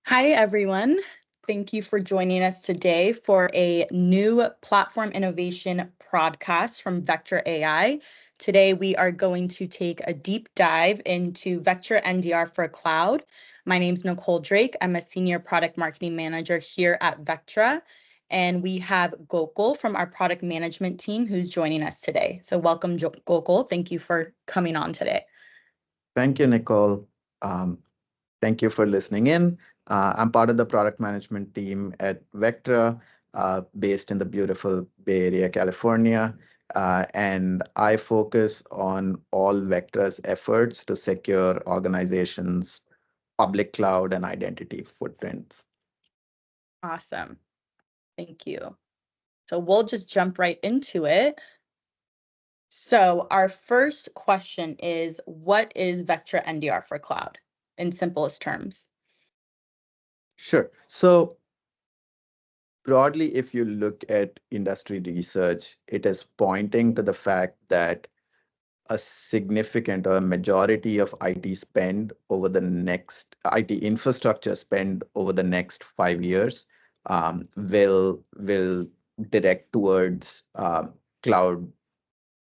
Hi, everyone. Thank you for joining us today for a new platform innovation podcast from Vectra AI. Today, we are going to take a deep dive into Vectra NDR for cloud. My name is Nicole Drake. I'm a senior product marketing manager here at Vectra. And we have Gokul from our product management team who's joining us today. So welcome, Gokul. Thank you for coming on today. Thank you, Nicole. Thank you for listening in. I'm part of the product management team at Vectra, based in the beautiful Bay Area, California. And I focus on all Vectra's efforts to secure organizations' public cloud and identity footprints. Awesome. Thank you. So we'll just jump right into it. So our first question is, what is Vectra NDR for cloud in simplest terms? Sure. So broadly, if you look at industry research, it is pointing to the fact that a significant or a majority of IT spend over the next IT infrastructure spend over the next 5 years will direct towards cloud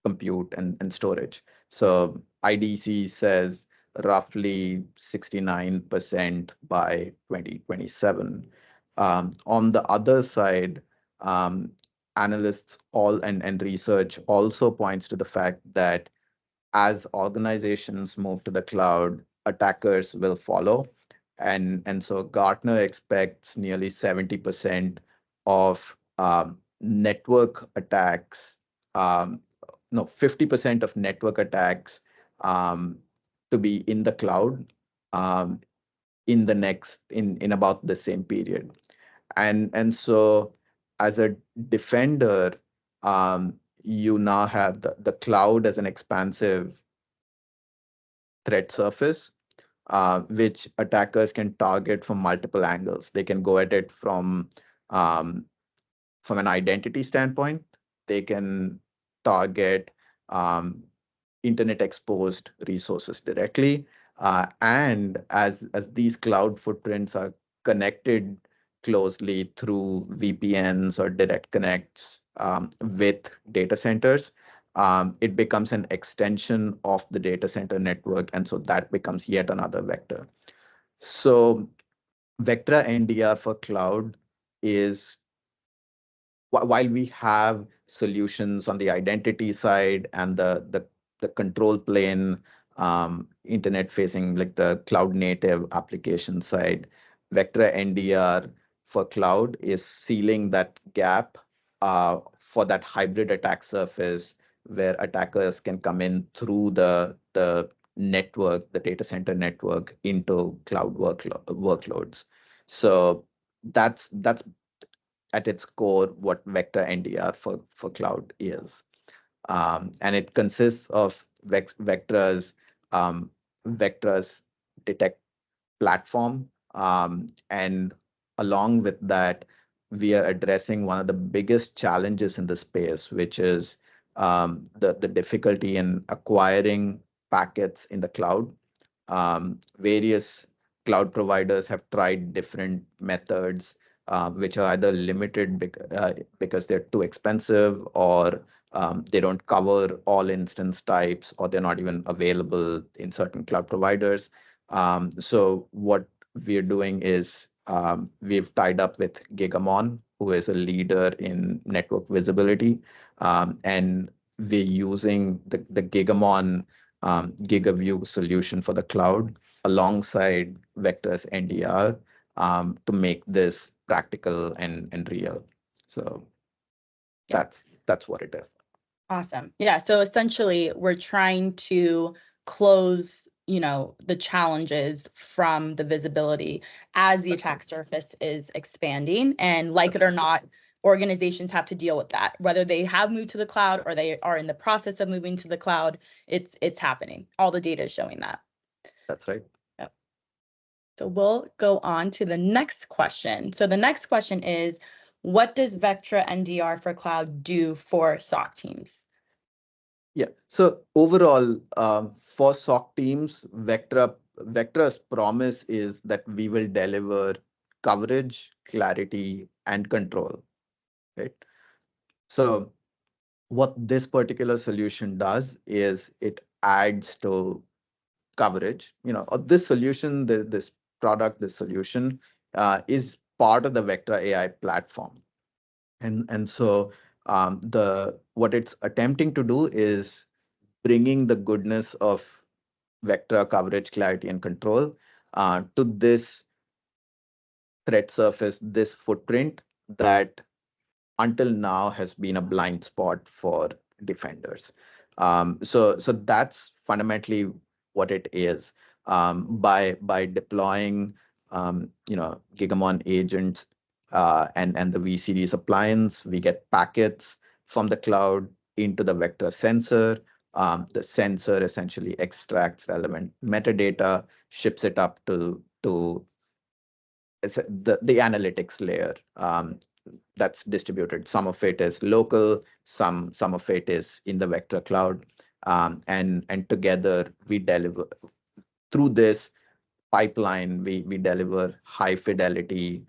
compute and storage. So IDC says roughly 69% by 2027. On the other side, analysts all and research also points to the fact that as organizations move to the cloud, attackers will follow. And so Gartner expects nearly 70% of network attacks, no, 50% of network attacks to be in the cloud in about the same period. And so as a defender, you now have the cloud as an expansive threat surface, which attackers can target from multiple angles. They can go at it um, from an identity standpoint. They can target internet exposed resources directly. And as these cloud footprints are connected closely through VPNs or direct connects with data centers, it becomes an extension of the data center network. And so that becomes yet another vector. So Vectra NDR for cloud is, while we have solutions on the identity side and the control plane, internet facing, like the cloud native application side, Vectra NDR for cloud is sealing that gap for that hybrid attack surface where attackers can come in through the network, the data center network, into cloud workloads. So that's at its core what Vectra NDR for cloud is. And it consists of um, Vectra's detect platform. And along with that, we are addressing one of the biggest challenges in the space, which is the difficulty in acquiring packets in the cloud. Various cloud providers have tried different methods, which are either limited because they're too expensive, or they don't cover all instance types, or they're not even available in certain cloud providers. So what we're doing is we've tied up with Gigamon, who is a leader in network visibility, and we're using the Gigamon GigaView solution for the cloud alongside Vectra's NDR to make this practical and real. So that's what it is. Awesome. Yeah. So essentially, we're trying to close, the challenges from the visibility as the attack surface is expanding. And like it or not, organizations have to deal with that, whether they have moved to the cloud or they are in the process of moving to the cloud. It's happening. All the data is showing that. That's right. Yep. So we'll go on to the next question. So the next question is, what does Vectra NDR for cloud do for SOC teams? Yeah. So overall, for SOC teams, Vectra Vectra's promise is that we will deliver coverage, clarity, and control, right? So what this particular solution does is it adds to coverage. This solution, this product, this solution is part of the Vectra AI platform. And so the what it's attempting to do is bringing the goodness of Vectra coverage, clarity, and control to this threat surface, this footprint that until now has been a blind spot for defenders. So that's fundamentally what it is. By deploying Gigamon agents and the VCD's appliance, we get packets from the cloud into the Vectra sensor. The sensor essentially extracts relevant metadata, ships it up to the analytics layer. That's distributed. Some of it is local, some of it is in the Vectra cloud, and together we deliver through this pipeline. We deliver high fidelity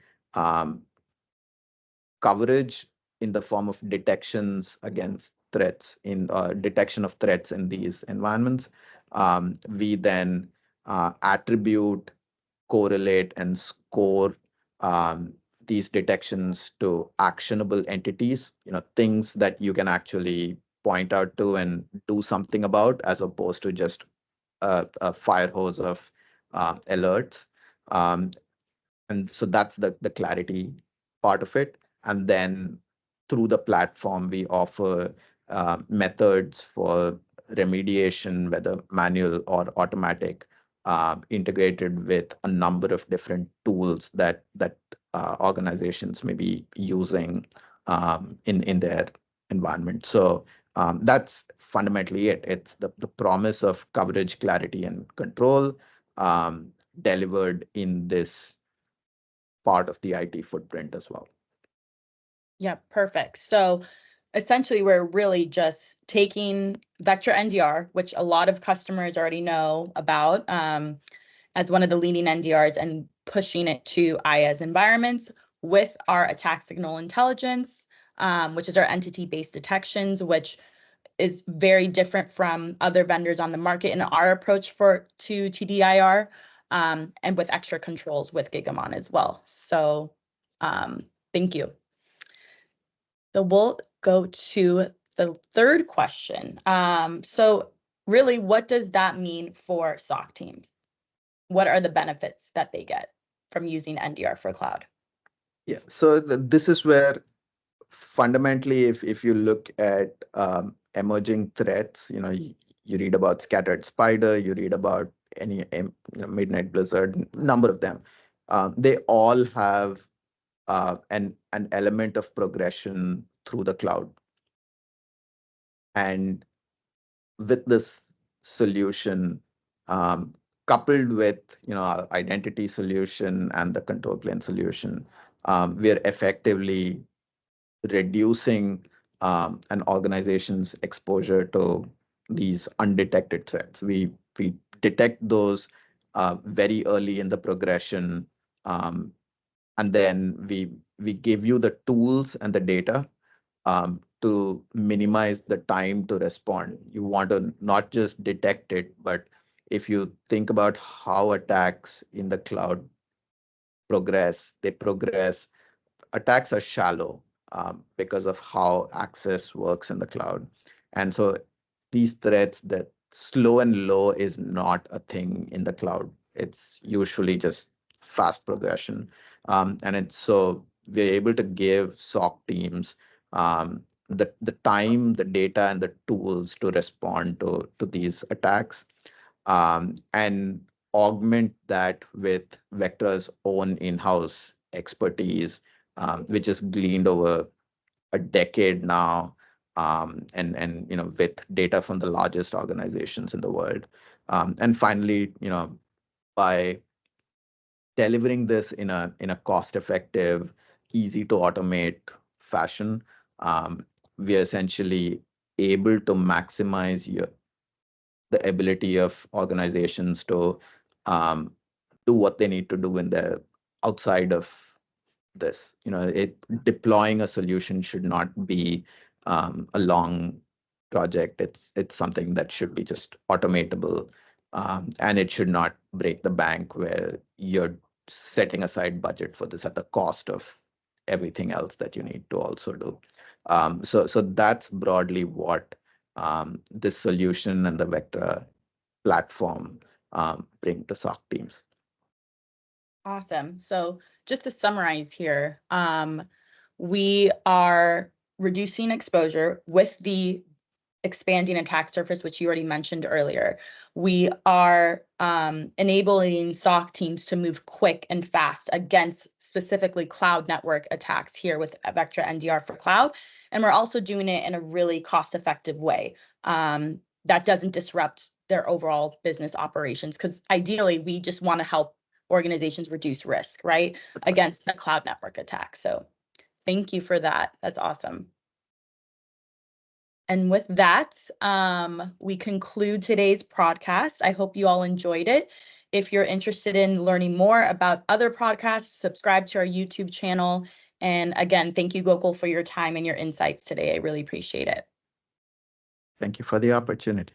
coverage in the form of detections against threats in detection of threats in these environments. We then attribute, correlate, and score um, these detections to actionable entities, things that you can actually point out to and do something about, as opposed to just a fire hose of alerts. Um, and so that's the clarity part of it. And then through the platform, we offer methods for remediation, whether manual or automatic, integrated with a number of different tools that organizations may be using in their environment. So that's fundamentally it. It's the promise of coverage, clarity, and control delivered in this part of the IT footprint as well. Yeah, perfect. So essentially, we're really just taking Vectra NDR, which a lot of customers already know about as one of the leading NDRs, and pushing it to IaaS environments with our attack signal intelligence, which is our entity-based detections, which is very different from other vendors on the market in our approach to TDIR, and with extra controls with Gigamon as well. So thank you. So we'll go to the third question. So really, what does that mean for SOC teams? What are the benefits that they get from using NDR for cloud? Yeah, so this is where fundamentally, if you look at emerging threats, you read about scattered spider, you read about any midnight blizzard, number of them. They all have an element of progression through the cloud. And with this solution, coupled with our identity solution and the control plane solution, we are effectively reducing an organization's exposure to these undetected threats. We detect those very early in the progression, um, and then we give you the tools and the data to minimize the time to respond. You want to not just detect it, but if you think about how attacks in the cloud progress. Attacks are shallow because of how access works in the cloud. And so these threats, that slow and low is not a thing in the cloud. It's usually just fast progression. And it's so we're able to give SOC teams the time, the data, and the tools to respond to these attacks, and augment that with Vectra's own in-house expertise, which is gleaned over a decade now, and with data from the largest organizations in the world. And finally, by delivering this in a cost-effective, easy to automate fashion, we are essentially able to maximize the ability of organizations to um, do what they need to do in the outside of this. Deploying a solution should not be a long project. It's something that should be just automatable, and it should not break the bank where you're setting aside budget for this at the cost of everything else that you need to also do. So that's broadly what this solution and the Vectra platform bring to SOC teams. Awesome. So just to summarize here, we are reducing exposure with the expanding attack surface, which you already mentioned earlier. We are enabling SOC teams to move quick and fast against specifically cloud network attacks here with Vectra NDR for cloud. And we're also doing it in a really cost-effective way that doesn't disrupt their overall business operations. Because ideally, we just want to help organizations reduce risk, right, against a cloud network attack. So thank you for that. That's awesome. And with that, we conclude today's podcast. I hope you all enjoyed it. If you're interested in learning more about other podcasts, subscribe to our YouTube channel. And again, thank you, Gokul, for your time and your insights today. I really appreciate it. Thank you for the opportunity.